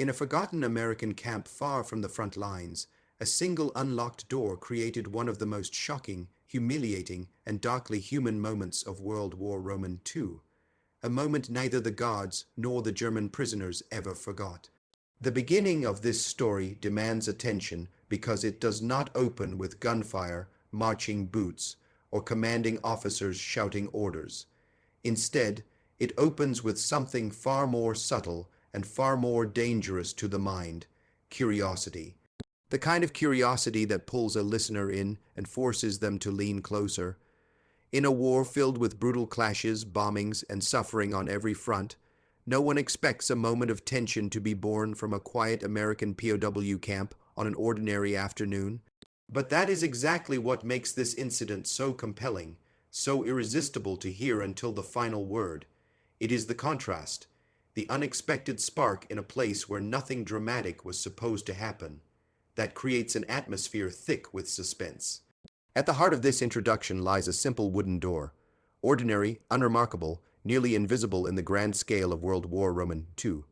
In a forgotten American camp far from the front lines, a single unlocked door created one of the most shocking, humiliating, and darkly human moments of World War II, a moment neither the guards nor the German prisoners ever forgot. The beginning of this story demands attention because it does not open with gunfire, marching boots, or commanding officers shouting orders. Instead, it opens with something far more subtle and far more dangerous to the mind: curiosity. The kind of curiosity that pulls a listener in and forces them to lean closer. In a war filled with brutal clashes, bombings, and suffering on every front, no one expects a moment of tension to be born from a quiet American POW camp on an ordinary afternoon. But that is exactly what makes this incident so compelling, so irresistible to hear until the final word. It is the contrast, the unexpected spark in a place where nothing dramatic was supposed to happen, that creates an atmosphere thick with suspense. At the heart of this introduction lies a simple wooden door, ordinary, unremarkable, nearly invisible in the grand scale of World War II.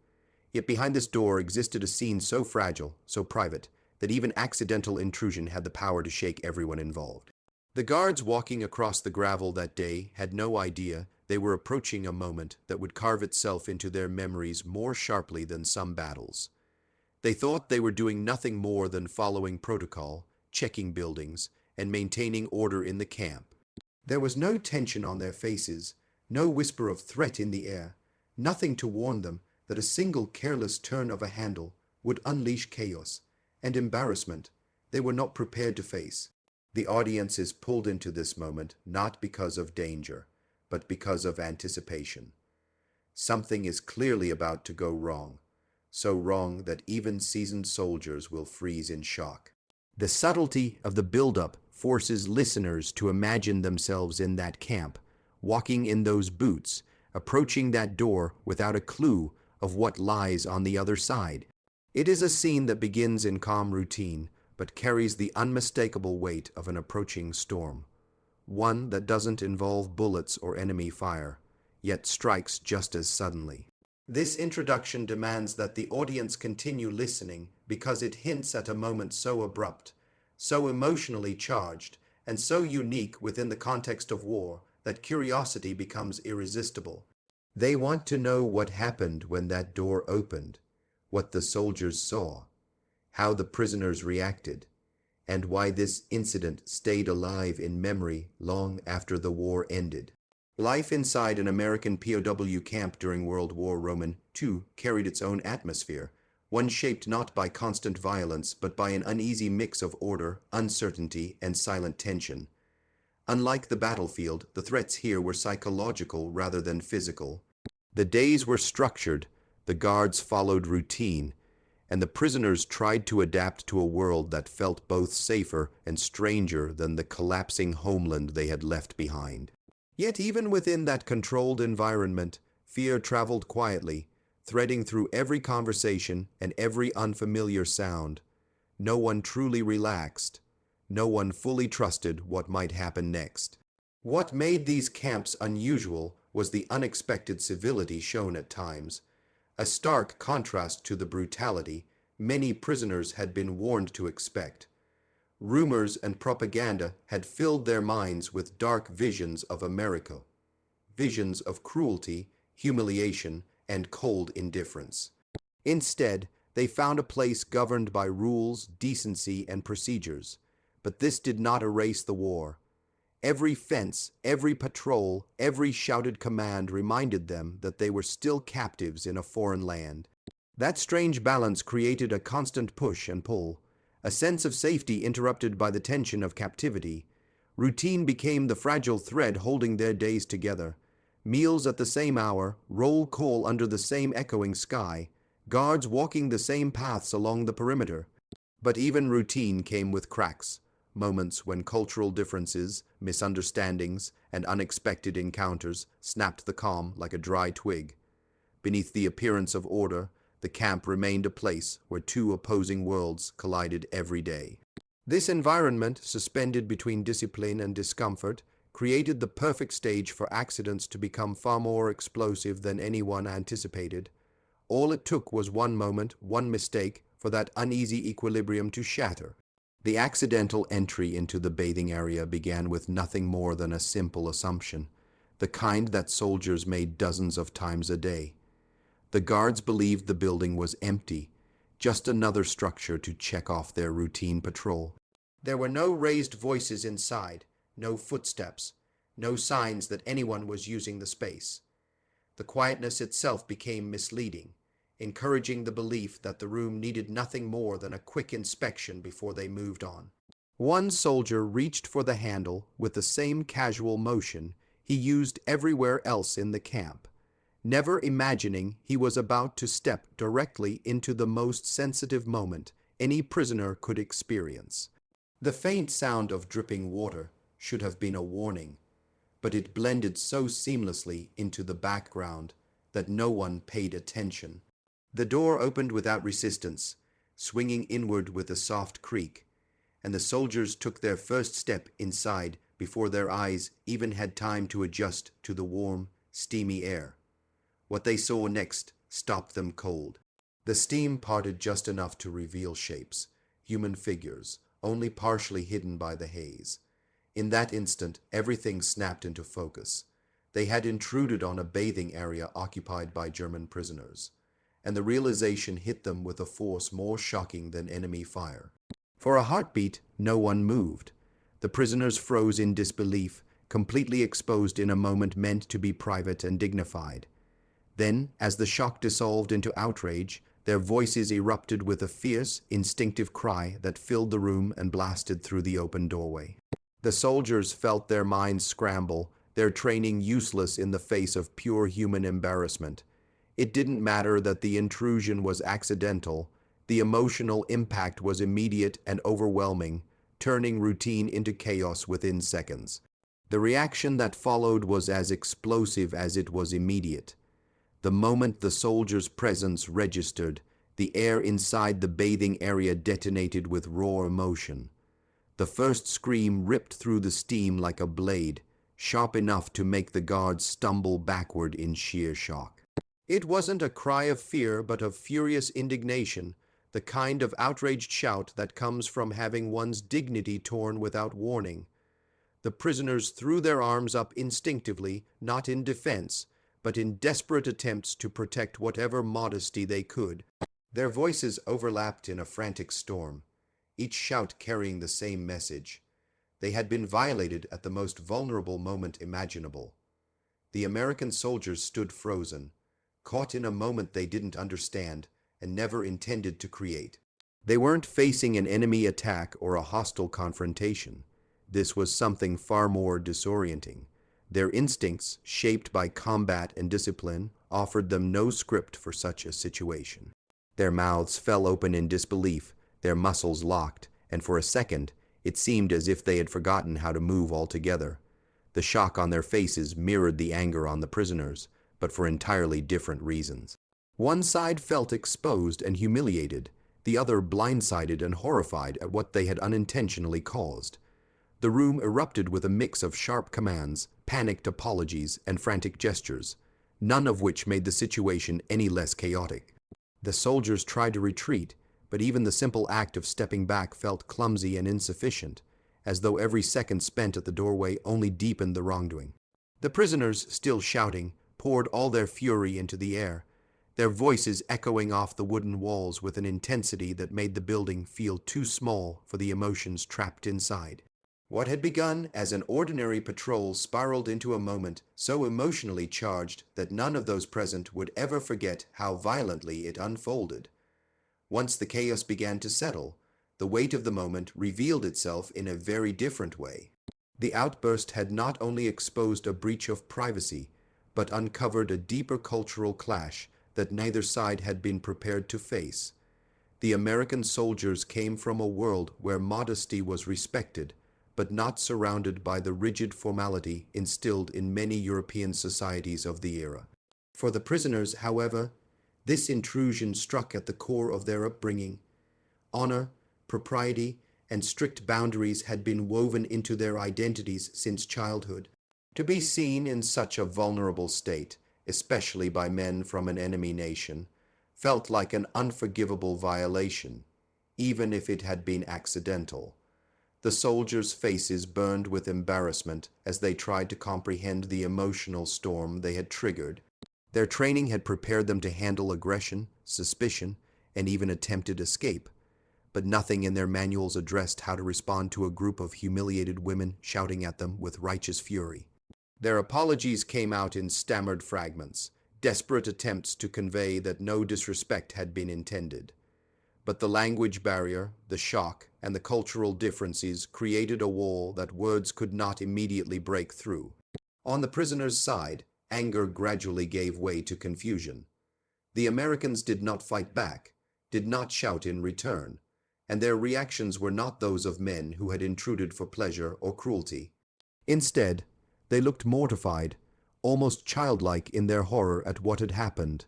Yet behind this door existed a scene so fragile, so private, that even accidental intrusion had the power to shake everyone involved. The guards walking across the gravel that day had no idea they were approaching a moment that would carve itself into their memories more sharply than some battles. They thought they were doing nothing more than following protocol, checking buildings, and maintaining order in the camp. There was no tension on their faces, no whisper of threat in the air, nothing to warn them that a single careless turn of a handle would unleash chaos and embarrassment they were not prepared to face. The audience is pulled into this moment not because of danger, but because of anticipation. Something is clearly about to go wrong, so wrong that even seasoned soldiers will freeze in shock. The subtlety of the buildup forces listeners to imagine themselves in that camp, walking in those boots, approaching that door without a clue of what lies on the other side. It is a scene that begins in calm routine, but carries the unmistakable weight of an approaching storm. One that doesn't involve bullets or enemy fire, yet strikes just as suddenly. This introduction demands that the audience continue listening because it hints at a moment so abrupt, so emotionally charged, and so unique within the context of war that curiosity becomes irresistible. They want to know what happened when that door opened, what the soldiers saw, how the prisoners reacted, and why this incident stayed alive in memory long after the war ended. Life inside an American POW camp during World War II carried its own atmosphere, one shaped not by constant violence but by an uneasy mix of order, uncertainty, and silent tension. Unlike the battlefield, the threats here were psychological rather than physical. The days were structured, the guards followed routine, and the prisoners tried to adapt to a world that felt both safer and stranger than the collapsing homeland they had left behind. Yet even within that controlled environment, fear traveled quietly, threading through every conversation and every unfamiliar sound. No one truly relaxed. No one fully trusted what might happen next. What made these camps unusual was the unexpected civility shown at times, a stark contrast to the brutality many prisoners had been warned to expect. Rumors and propaganda had filled their minds with dark visions of America, visions of cruelty, humiliation, and cold indifference. Instead, they found a place governed by rules, decency, and procedures. But this did not erase the war. Every fence, every patrol, every shouted command reminded them that they were still captives in a foreign land. That strange balance created a constant push and pull, a sense of safety interrupted by the tension of captivity. Routine became the fragile thread holding their days together. Meals at the same hour, roll call under the same echoing sky, guards walking the same paths along the perimeter. But even routine came with cracks, moments when cultural differences, misunderstandings, and unexpected encounters snapped the calm like a dry twig. Beneath the appearance of order, the camp remained a place where two opposing worlds collided every day. This environment, suspended between discipline and discomfort, created the perfect stage for accidents to become far more explosive than anyone anticipated. All it took was one moment, one mistake, for that uneasy equilibrium to shatter. The accidental entry into the bathing area began with nothing more than a simple assumption, the kind that soldiers made dozens of times a day. The guards believed the building was empty, just another structure to check off their routine patrol. There were no raised voices inside, no footsteps, no signs that anyone was using the space. The quietness itself became misleading, encouraging the belief that the room needed nothing more than a quick inspection before they moved on. One soldier reached for the handle with the same casual motion he used everywhere else in the camp, never imagining he was about to step directly into the most sensitive moment any prisoner could experience. The faint sound of dripping water should have been a warning, but it blended so seamlessly into the background that no one paid attention. The door opened without resistance, swinging inward with a soft creak, and the soldiers took their first step inside before their eyes even had time to adjust to the warm, steamy air. What they saw next stopped them cold. The steam parted just enough to reveal shapes, human figures, only partially hidden by the haze. In that instant, everything snapped into focus. They had intruded on a bathing area occupied by German prisoners, and the realization hit them with a force more shocking than enemy fire. For a heartbeat, no one moved. The prisoners froze in disbelief, completely exposed in a moment meant to be private and dignified. Then, as the shock dissolved into outrage, their voices erupted with a fierce, instinctive cry that filled the room and blasted through the open doorway. The soldiers felt their minds scramble, their training useless in the face of pure human embarrassment. It didn't matter that the intrusion was accidental. The emotional impact was immediate and overwhelming, turning routine into chaos within seconds. The reaction that followed was as explosive as it was immediate. The moment the soldiers' presence registered, the air inside the bathing area detonated with raw emotion. The first scream ripped through the steam like a blade, sharp enough to make the guards stumble backward in sheer shock. It wasn't a cry of fear, but of furious indignation, the kind of outraged shout that comes from having one's dignity torn without warning. The prisoners threw their arms up instinctively, not in defense, but in desperate attempts to protect whatever modesty they could. Their voices overlapped in a frantic storm, each shout carrying the same message. They had been violated at the most vulnerable moment imaginable. The American soldiers stood frozen, caught in a moment they didn't understand and never intended to create. They weren't facing an enemy attack or a hostile confrontation. This was something far more disorienting. Their instincts, shaped by combat and discipline, offered them no script for such a situation. Their mouths fell open in disbelief, their muscles locked, and for a second, it seemed as if they had forgotten how to move altogether. The shock on their faces mirrored the anger on the prisoners, but for entirely different reasons. One side felt exposed and humiliated, the other blindsided and horrified at what they had unintentionally caused. The room erupted with a mix of sharp commands, panicked apologies, and frantic gestures, none of which made the situation any less chaotic. The soldiers tried to retreat, but even the simple act of stepping back felt clumsy and insufficient, as though every second spent at the doorway only deepened the wrongdoing. The prisoners, still shouting, poured all their fury into the air, their voices echoing off the wooden walls with an intensity that made the building feel too small for the emotions trapped inside. What had begun as an ordinary patrol spiraled into a moment so emotionally charged that none of those present would ever forget how violently it unfolded. Once the chaos began to settle, the weight of the moment revealed itself in a very different way. The outburst had not only exposed a breach of privacy, but uncovered a deeper cultural clash that neither side had been prepared to face. The American soldiers came from a world where modesty was respected, but not surrounded by the rigid formality instilled in many European societies of the era. For the prisoners, however, this intrusion struck at the core of their upbringing. Honor, propriety, and strict boundaries had been woven into their identities since childhood. To be seen in such a vulnerable state, especially by men from an enemy nation, felt like an unforgivable violation, even if it had been accidental. The soldiers' faces burned with embarrassment as they tried to comprehend the emotional storm they had triggered. Their training had prepared them to handle aggression, suspicion, and even attempted escape, but nothing in their manuals addressed how to respond to a group of humiliated women shouting at them with righteous fury. Their apologies came out in stammered fragments, desperate attempts to convey that no disrespect had been intended. But the language barrier, the shock, and the cultural differences created a wall that words could not immediately break through. On the prisoners' side, anger gradually gave way to confusion. The Americans did not fight back, did not shout in return, and their reactions were not those of men who had intruded for pleasure or cruelty. Instead, they looked mortified, almost childlike in their horror at what had happened.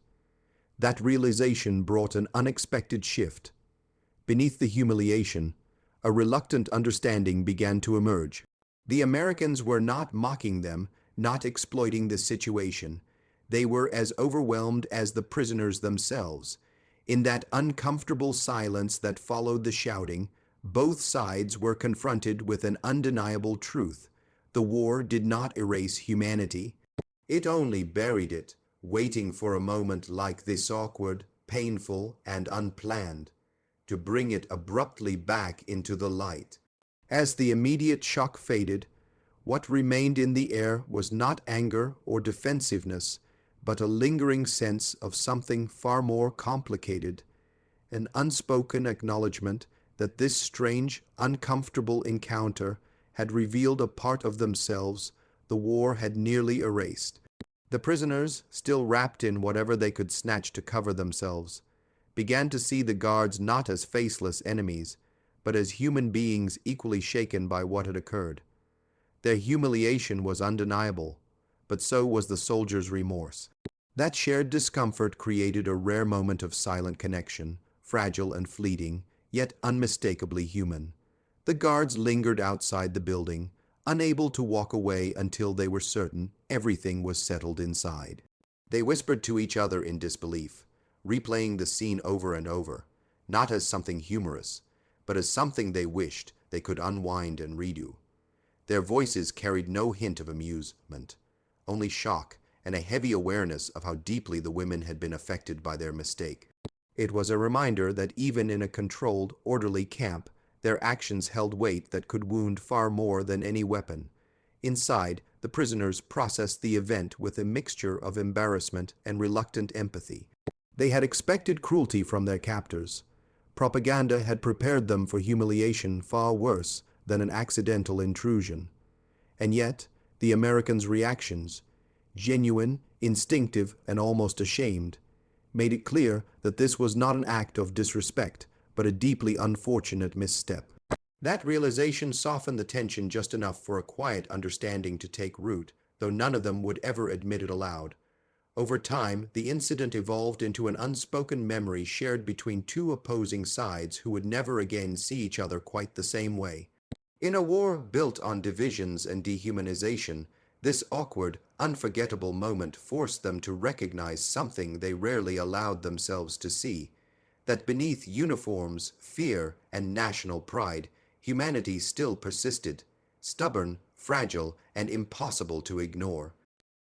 That realization brought an unexpected shift. Beneath the humiliation, a reluctant understanding began to emerge. The Americans were not mocking them, not exploiting the situation. They were as overwhelmed as the prisoners themselves. In that uncomfortable silence that followed the shouting, both sides were confronted with an undeniable truth. The war did not erase humanity. It only buried it, waiting for a moment like this, awkward, painful, and unplanned, to bring it abruptly back into the light. As the immediate shock faded, what remained in the air was not anger or defensiveness, but a lingering sense of something far more complicated, an unspoken acknowledgement that this strange, uncomfortable encounter had revealed a part of themselves the war had nearly erased. The prisoners, still wrapped in whatever they could snatch to cover themselves, began to see the guards not as faceless enemies, but as human beings equally shaken by what had occurred. Their humiliation was undeniable, but so was the soldiers' remorse. That shared discomfort created a rare moment of silent connection, fragile and fleeting, yet unmistakably human. The guards lingered outside the building, unable to walk away until they were certain everything was settled inside. They whispered to each other in disbelief, replaying the scene over and over, not as something humorous, but as something they wished they could unwind and redo. Their voices carried no hint of amusement, only shock and a heavy awareness of how deeply the women had been affected by their mistake. It was a reminder that even in a controlled, orderly camp, their actions held weight that could wound far more than any weapon. Inside, the prisoners processed the event with a mixture of embarrassment and reluctant empathy. They had expected cruelty from their captors. Propaganda had prepared them for humiliation far worse than an accidental intrusion. And yet, the Americans' reactions, genuine, instinctive, and almost ashamed, made it clear that this was not an act of disrespect, but a deeply unfortunate misstep. That realization softened the tension just enough for a quiet understanding to take root, though none of them would ever admit it aloud. Over time, the incident evolved into an unspoken memory shared between two opposing sides who would never again see each other quite the same way. In a war built on divisions and dehumanization, this awkward, unforgettable moment forced them to recognize something they rarely allowed themselves to see, that beneath uniforms, fear, and national pride, humanity still persisted, stubborn, fragile, and impossible to ignore.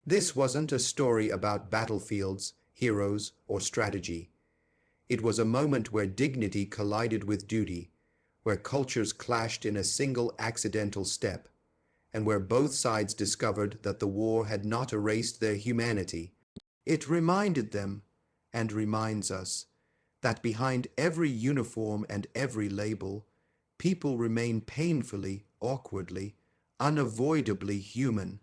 This wasn't a story about battlefields, heroes, or strategy. It was a moment where dignity collided with duty, where cultures clashed in a single accidental step, and where both sides discovered that the war had not erased their humanity. It reminded them, and reminds us, that behind every uniform and every label, people remain painfully, awkwardly, unavoidably human.